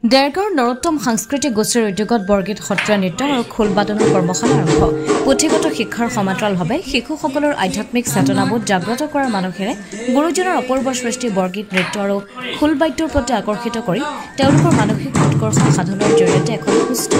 দেৰগাঁৱৰ নৰোত্তম সাংস্কৃতিক গোষ্ঠীৰ উদ্যোগত বৰগীত সত্ৰীয়া নৃত্য আৰু খোলবাদনৰ কৰ্মশালা আৰম্ভ পুথিগত শিক্ষাৰ সমান্তৰালভাৱে শিশুসকলৰ আধ্যাত্মিক চেতনাবোধ জাগ্ৰত কৰাৰ মানসেৰে গুৰুজনৰ অপূৰ্ব সৃষ্টি বৰগীত নৃত্য আৰু খোলবাদ্যৰ প্ৰতি আকৰ্ষিত কৰি তেওঁলোকৰ মানসিক উৎকৰ্ষ সাধনৰ জৰিয়তে এখন সুস্থ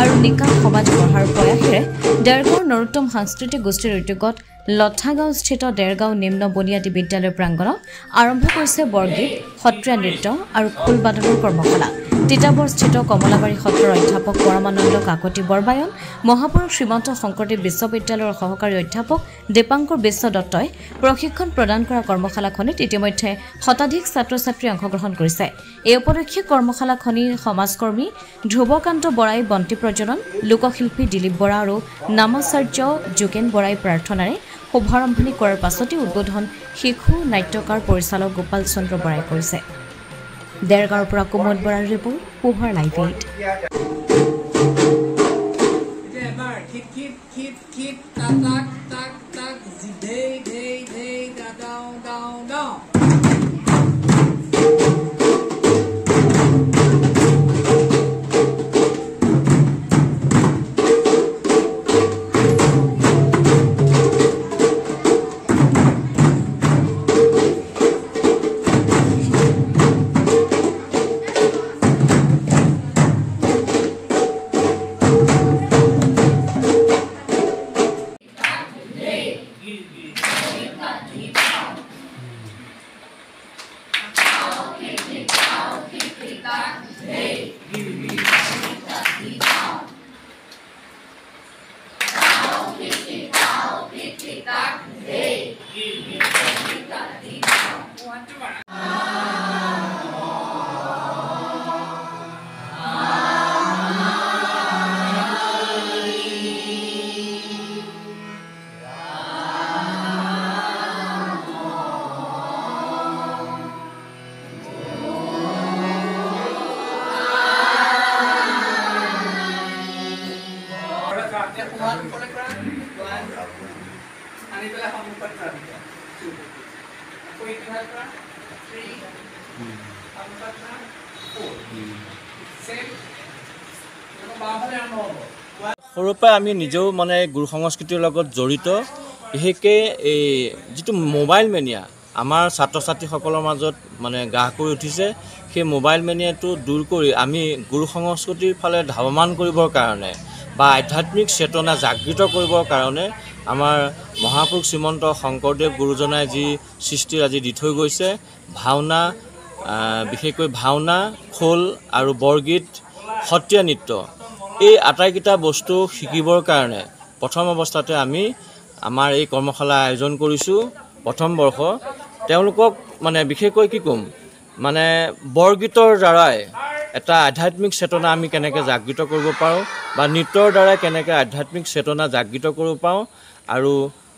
আৰু নিকা সমাজ গঢ়াৰ প্ৰয়াসেৰে দেৰগাঁৱৰ নৰোত্তম সাংস্কৃতিক গোষ্ঠীৰ উদ্যোগত লঠাগাঁওস্থিত দেৰগাঁও নিম্ন বুনিয়াদী বিদ্যালয় প্ৰাংগণত আৰম্ভ কৰিছে বৰগীত সত্ৰীয়া নৃত্য আৰু খোলবাদনৰ কৰ্মশালা তিতাবৰস্থিত কমলাবাৰী সত্ৰৰ অধ্যাপক পৰমানন্দ কাকতি বৰবায়ন মহাপুৰুষ শ্ৰীমন্ত শংকৰদেৱ বিশ্ববিদ্যালয়ৰ সহকাৰী অধ্যাপক দীপাংকৰ বিশ্ব দত্তই প্ৰশিক্ষণ প্ৰদান কৰা কৰ্মশালাখনিত ইতিমধ্যে শতাধিক ছাত্ৰ ছাত্ৰী অংশগ্ৰহণ কৰিছে এই উপলক্ষে কৰ্মশালাখনিৰ সমাজকৰ্মী ধ্ৰুৱকান্ত বৰাই বন্তি প্ৰজ্বলন লোকশিল্পী দিলীপ বৰা আৰু নামাচাৰ্য যোগেন বৰাই প্ৰাৰ্থনাৰে শুভাৰম্ভণি কৰাৰ পাছতে উদ্বোধন শিশু নাট্যকাৰ পৰিচালক গোপাল চন্দ্ৰ বৰাই কৰিছে দেৰগাঁৱৰ পৰা কুমুদ বৰাৰ ৰিপৰ্ট পোহৰ লাইভ 8 সৰুৰ পৰা আমি নিজেও মানে গুৰু সংস্কৃতিৰ লগত জড়িত বিশেষকৈ এই যিটো মোবাইল মেনিয়া আমাৰ ছাত্ৰ ছাত্ৰীসকলৰ মাজত মানে গ্ৰাস কৰি উঠিছে সেই মোবাইল মেনিয়াটো দূৰ কৰি আমি গুৰু সংস্কৃতিৰ ফালে ধাৱমান কৰিবৰ কাৰণে বা আধ্যাত্মিক চেতনা জাগৃত কৰিবৰ কাৰণে আমাৰ মহাপুৰুষ শ্ৰীমন্ত শংকৰদেৱ গুৰুজনাই যি সৃষ্টি আজি দি থৈ গৈছে ভাওনা বিশেষকৈ ভাওনা খোল আৰু বৰগীত সত্ৰীয়া নৃত্য এই আটাইকেইটা বস্তু শিকিবৰ কাৰণে প্ৰথম অৱস্থাতে আমি আমাৰ এই কৰ্মশালা আয়োজন কৰিছোঁ প্ৰথম বৰ্ষ তেওঁলোকক মানে বিশেষকৈ কি ক'ম মানে বৰগীতৰ দ্বাৰাই এটা আধ্যাত্মিক চেতনা আমি কেনেকৈ জাগৃত কৰিব পাৰোঁ বা নৃত্যৰ দ্বাৰাই কেনেকৈ আধ্যাত্মিক চেতনা জাগৃত কৰিব পাৰোঁ আৰু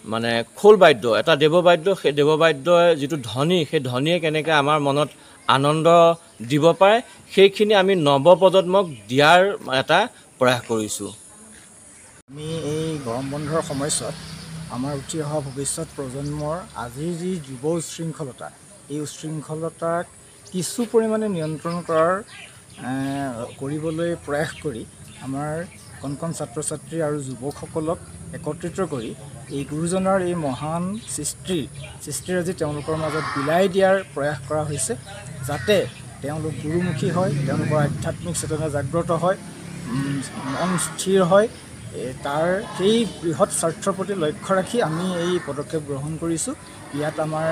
মানে খোল বাদ্য এটা দেৱবাদ্য সেই দেৱবাদ্যৰ যিটো ধ্বনি সেই ধ্বনিয়ে কেনেকৈ আমাৰ মনত আনন্দ দিব পাৰে সেইখিনি আমি নৱপ্ৰজন্মক দিয়াৰ এটা প্ৰয়াস কৰিছোঁ আমি এই গৰম বন্ধৰ সময়ছোৱাত আমাৰ উঠি অহা ভৱিষ্যত প্ৰজন্মৰ আজিৰ যি যুৱ উশৃংখলতা এই উশৃংখলতাক কিছু পৰিমাণে নিয়ন্ত্ৰণ কৰিবলৈ প্ৰয়াস কৰি আমাৰ কণ কণ ছাত্ৰ ছাত্ৰী আৰু যুৱকসকলক একত্ৰিত কৰি এই গুৰুজনাৰ এই মহান সৃষ্টিৰাজি তেওঁলোকৰ মাজত বিলাই দিয়াৰ প্ৰয়াস কৰা হৈছে যাতে তেওঁলোক গুৰুমুখী হয় তেওঁলোকৰ আধ্যাত্মিক চেতনা জাগ্ৰত হয় মন স্থিৰ হয় তাৰ সেই বৃহৎ স্বাৰ্থৰ প্ৰতি লক্ষ্য ৰাখি আমি এই পদক্ষেপ গ্ৰহণ কৰিছোঁ ইয়াত আমাৰ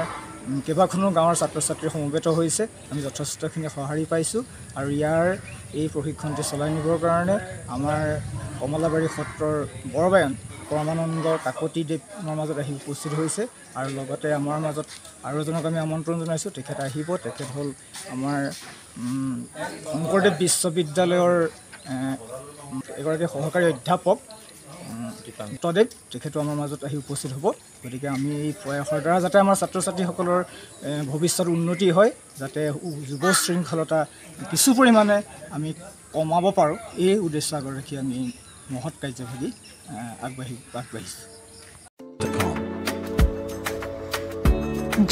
কেইবাখনো গাঁৱৰ ছাত্ৰ ছাত্ৰী সমবেত হৈছে আমি যথেষ্টখিনি সঁহাৰি পাইছোঁ আৰু ইয়াৰ এই প্ৰশিক্ষণটি চলাই নিবৰ কাৰণে আমাৰ কমলাবাৰী সত্ৰৰ বৰবায়ন পৰমানন্দ কাকতি দেৱৰ মাজত আহি উপস্থিত হৈছে আৰু লগতে আমাৰ মাজত আৰু এজনক আমি আমন্ত্ৰণ জনাইছোঁ তেখেত আহিব তেখেত হ'ল আমাৰ শংকৰদেৱ বিশ্ববিদ্যালয়ৰ এগৰাকী সহকাৰী অধ্যাপক দীপাংকৰদেৱ তেখেতো আমাৰ মাজত আহি উপস্থিত হ'ব গতিকে আমি এই প্ৰয়াসৰ দ্বাৰা যাতে আমাৰ ছাত্ৰ ছাত্ৰীসকলৰ ভৱিষ্যত উন্নতি হয় যাতে যুৱ শৃংখলতা কিছু পৰিমাণে আমি কমাব পাৰোঁ এই উদ্দেশ্য আগত ৰাখি আমি মহৎ কাৰ্যভাগী আগবাঢ়িছোঁ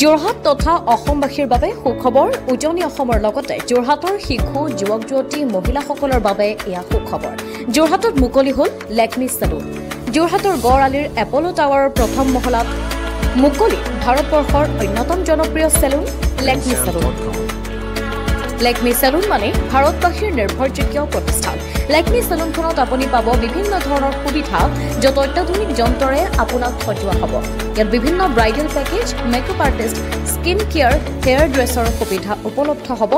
যোৰহাট তথা অসমবাসীৰ বাবে সুখবৰ উজনি অসমৰ লগতে যোৰহাটৰ শিশু যুৱক যুৱতী মহিলাসকলৰ বাবে এয়া সুখবৰ যোৰহাটত মুকলি হ'ল লেকমি চেলুন যোৰহাটৰ গড় আলিৰ এপলো টাৱাৰৰ প্ৰথম মহলাত মুকলি ভাৰতবৰ্ষৰ অন্যতম জনপ্ৰিয় salon Lakme salon Lakme salon মানে ভাৰতবাসীৰ নিৰ্ভৰযোগ্য প্ৰতিষ্ঠান লেকমি চেলুনখনত আপুনি পাব বিভিন্ন ধৰণৰ সুবিধা য'ত অত্যাধুনিক যন্ত্ৰৰে আপোনাক সজোৱা হ'ব ইয়াত বিভিন্ন bridal package makeup artist skin care hair dresser সুবিধা উপলব্ধ হ'ব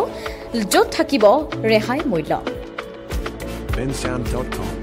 য'ত থাকিব ৰেহাই মূল্য bensound.com